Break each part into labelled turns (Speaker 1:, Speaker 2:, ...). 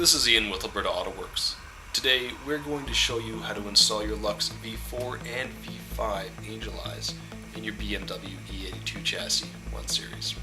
Speaker 1: This is Ian with Alberta Auto Works. Today we're going to show you how to install your LUX V4 and V5 Angel Eyes in your BMW E82 chassis 1 Series.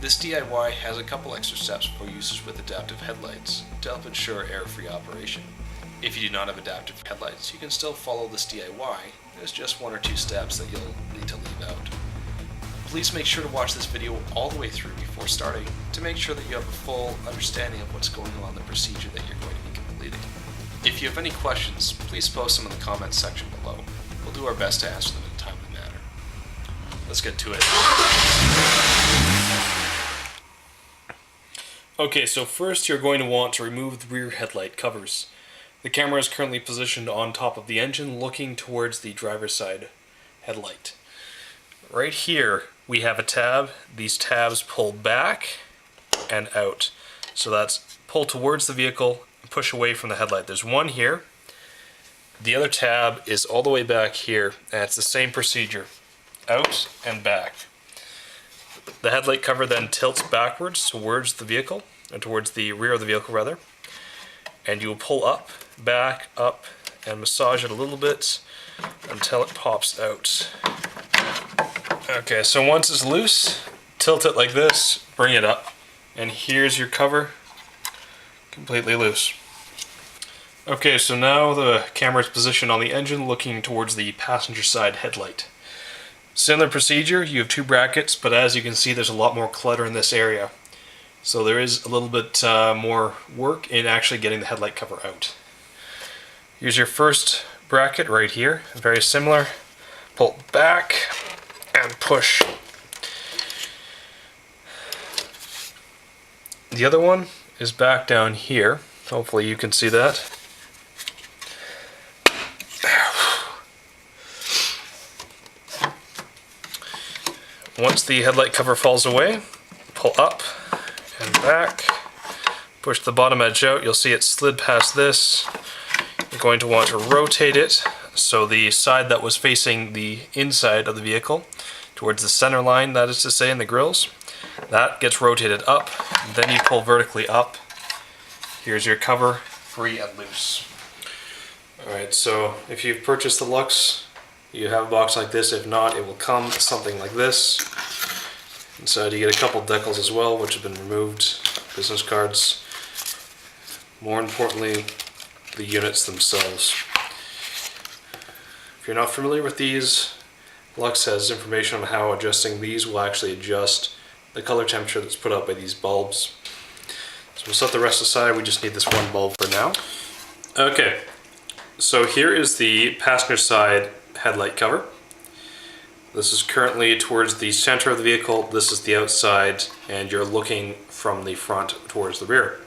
Speaker 1: This DIY has a couple extra steps for users with adaptive headlights to help ensure error-free operation. If you do not have adaptive headlights, you can still follow this DIY. There's just 1 or 2 steps that you'll need to leave out. Please make sure to watch this video all the way through before starting to make sure that you have a full understanding of what's going on in the procedure that you're going to be completing. If you have any questions, please post them in the comments section below. We'll do our best to answer them in a timely manner. Let's get to it. Okay, so first you're going to want to remove the rear headlight covers. The camera is currently positioned on top of the engine looking towards the driver's side headlight. Right here we have a tab. These tabs pull back and out. So that's pull towards the vehicle and push away from the headlight. There's one here. The other tab is all the way back here, and it's the same procedure. Out and back. The headlight cover then tilts backwards towards the vehicle, and towards the rear of the vehicle rather. And you will pull up, back, up, and massage it a little bit until it pops out. Okay, so once it's loose, tilt it like this, bring it up, and here's your cover, completely loose. Okay, so now the camera is positioned on the engine looking towards the passenger side headlight. Similar procedure, you have 2 brackets, but as you can see there's a lot more clutter in this area. So there is a little bit more work in actually getting the headlight cover out. Here's your first bracket right here, very similar. Pull back and push. The other one is back down here. Hopefully you can see that. Once the headlight cover falls away, pull up and back. Push the bottom edge out. You'll see it slid past this. You're going to want to rotate it so the side that was facing the inside of the vehicle towards the center line, that is to say, in the grills, that gets rotated up. Then you pull vertically up. Here's your cover, free and loose. Alright, so if you've purchased the LUX, you have a box like this. If not, it will come something like this. Inside you get a couple decals as well, which have been removed, business cards. More importantly, the units themselves. If you're not familiar with these, LUX has information on how adjusting these will actually adjust the color temperature that's put out by these bulbs. So we'll set the rest aside, we just need this one bulb for now. Okay, so here is the passenger side headlight cover. This is currently towards the center of the vehicle, this is the outside, and you're looking from the front towards the rear.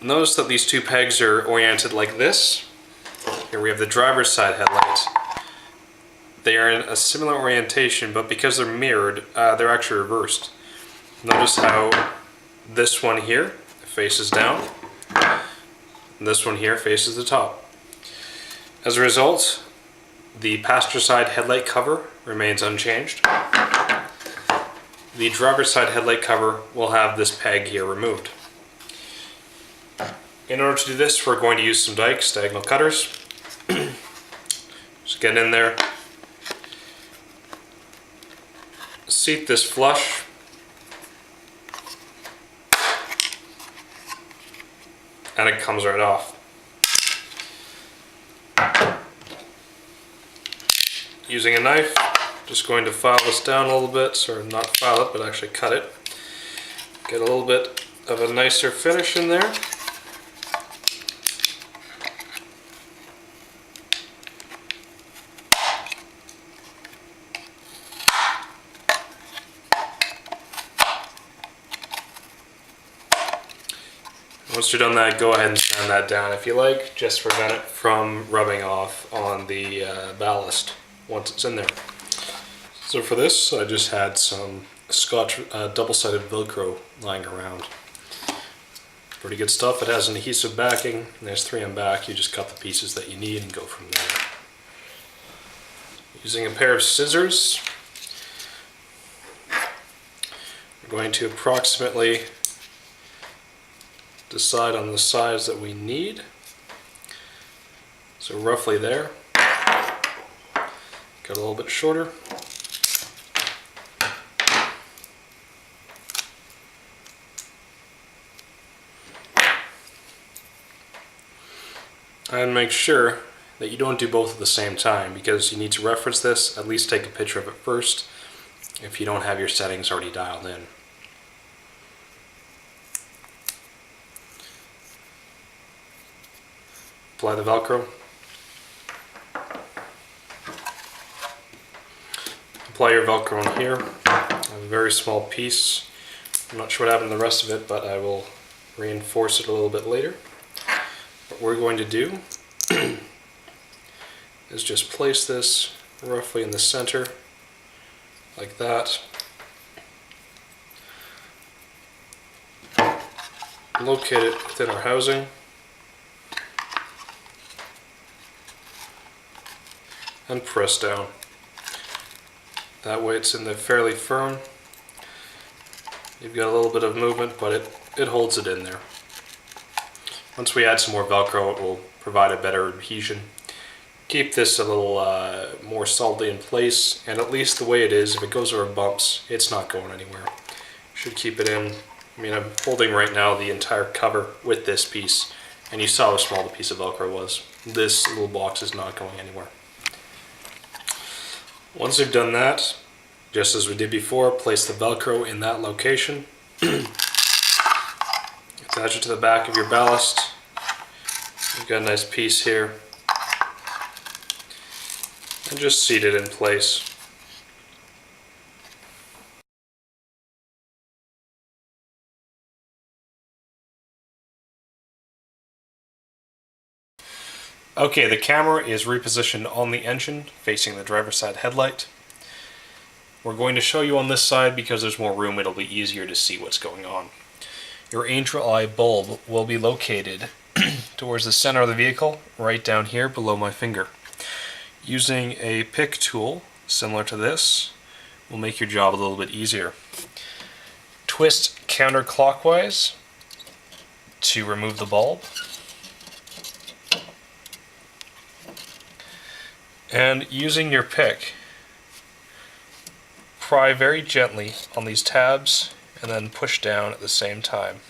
Speaker 1: Notice that these 2 pegs are oriented like this. Here we have the driver's side headlight. They are in a similar orientation, but because they're mirrored, they're actually reversed. Notice how this one here faces down, and this one here faces the top. As a result, the passenger side headlight cover remains unchanged. The driver's side headlight cover will have this peg here removed. In order to do this, we're going to use some dikes, diagonal cutters. Just get in there, seat this flush, and it comes right off. Using a knife, just going to file this down a little bit, or not file it, but actually cut it. Get a little bit of a nicer finish in there. Once you're done that, go ahead and sand that down if you like, just to prevent it from rubbing off on the ballast once it's in there. So for this, I just had some Scotch double-sided Velcro lying around. Pretty good stuff. It has an adhesive backing, and there's 3M back. You just cut the pieces that you need and go from there. Using a pair of scissors, we're going to approximately decide on the size that we need. So roughly there. Got a little bit shorter. And make sure that you don't do both at the same time, because you need to reference this, at least take a picture of it first if you don't have your settings already dialed in. Apply the Velcro. Apply your Velcro on here. I have a very small piece. I'm not sure what happened to the rest of it, but I will reinforce it a little bit later. What we're going to do is just place this roughly in the center, like that. Locate it within our housing. And press down. That way it's in there fairly firm. You've got a little bit of movement, but it holds it in there. Once we add some more Velcro, it will provide a better adhesion. Keep this a little more solidly in place, and at least the way it is, if it goes over bumps, it's not going anywhere. Should keep it in. I mean, I'm holding right now the entire cover with this piece, and you saw how small the piece of Velcro was. This little box is not going anywhere. Once you've done that, just as we did before, place the Velcro in that location. Attach it to the back of your ballast. You've got a nice piece here. And just seat it in place. Okay, the camera is repositioned on the engine, facing the driver's side headlight. We're going to show you on this side because there's more room, it'll be easier to see what's going on. Your angel eye bulb will be located towards the center of the vehicle, right down here below my finger. Using a pick tool, similar to this, will make your job a little bit easier. Twist counterclockwise to remove the bulb. And using your pick, pry very gently on these tabs and then push down at the same time.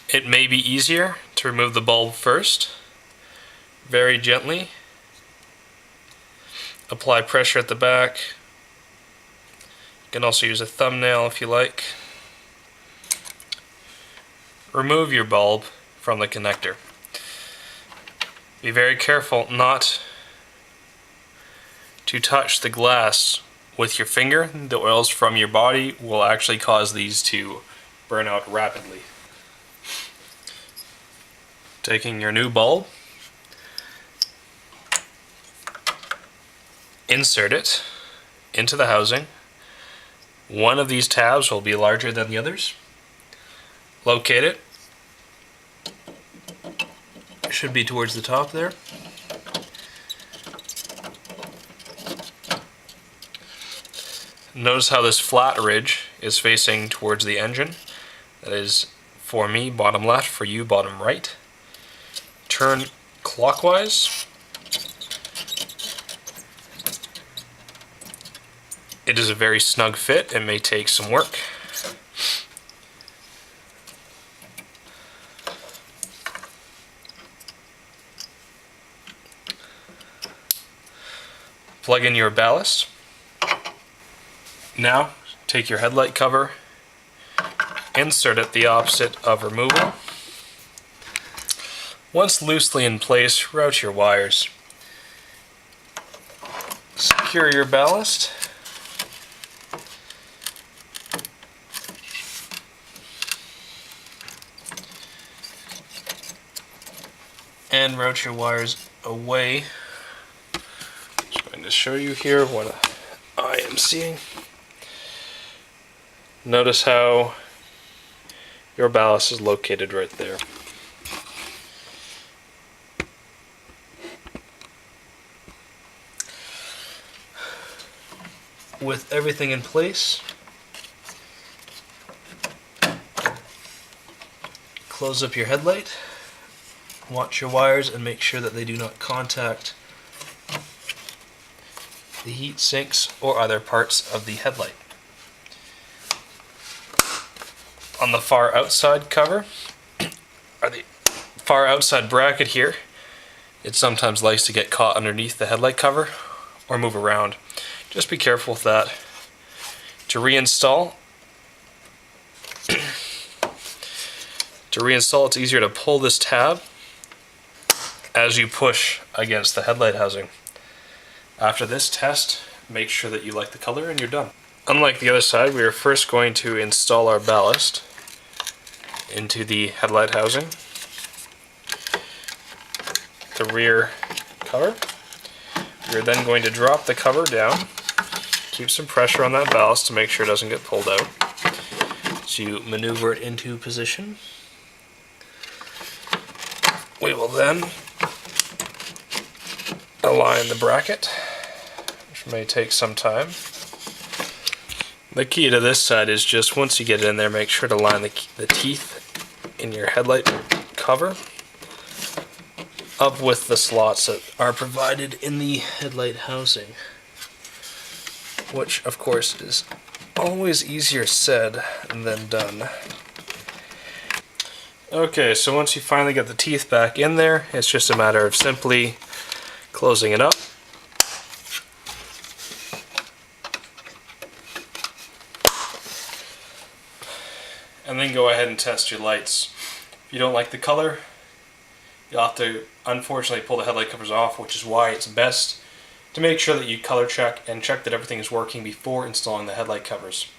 Speaker 1: It may be easier to remove the bulb first. Very gently. Apply pressure at the back. You can also use a thumbnail if you like. Remove your bulb from the connector. Be very careful not to touch the glass with your finger. The oils from your body will actually cause these to burn out rapidly. Taking your new bulb, insert it into the housing. One of these tabs will be larger than the others. Locate it. It should be towards the top there. Notice how this flat ridge is facing towards the engine. That is, for me, bottom left, for you, bottom right. Turn clockwise. It is a very snug fit. It may take some work. Plug in your ballast. Now, take your headlight cover, insert it the opposite of removal. Once loosely in place, route your wires. Secure your ballast. And route your wires away. Just going to show you here what I am seeing. Notice how your ballast is located right there. With everything in place, close up your headlight, watch your wires and make sure that they do not contact the heat sinks or other parts of the headlight. On the far outside cover, or the far outside bracket here, it sometimes likes to get caught underneath the headlight cover or move around. Just be careful with that. To reinstall, it's easier to pull this tab as you push against the headlight housing. After this test, make sure that you like the color and you're done. Unlike the other side, we are first going to install our ballast into the headlight housing, the rear cover. You're then going to drop the cover down, keep some pressure on that ballast to make sure it doesn't get pulled out. So you maneuver it into position. We will then align the bracket, which may take some time. The key to this side is just once you get it in there, make sure to line the teeth in your headlight cover up with the slots that are provided in the headlight housing, which of course is always easier said than done. Okay, so once you finally get the teeth back in there, it's just a matter of simply closing it up. And then go ahead and test your lights. If you don't like the color, you'll have to unfortunately pull the headlight covers off, which is why it's best to make sure that you color check and check that everything is working before installing the headlight covers.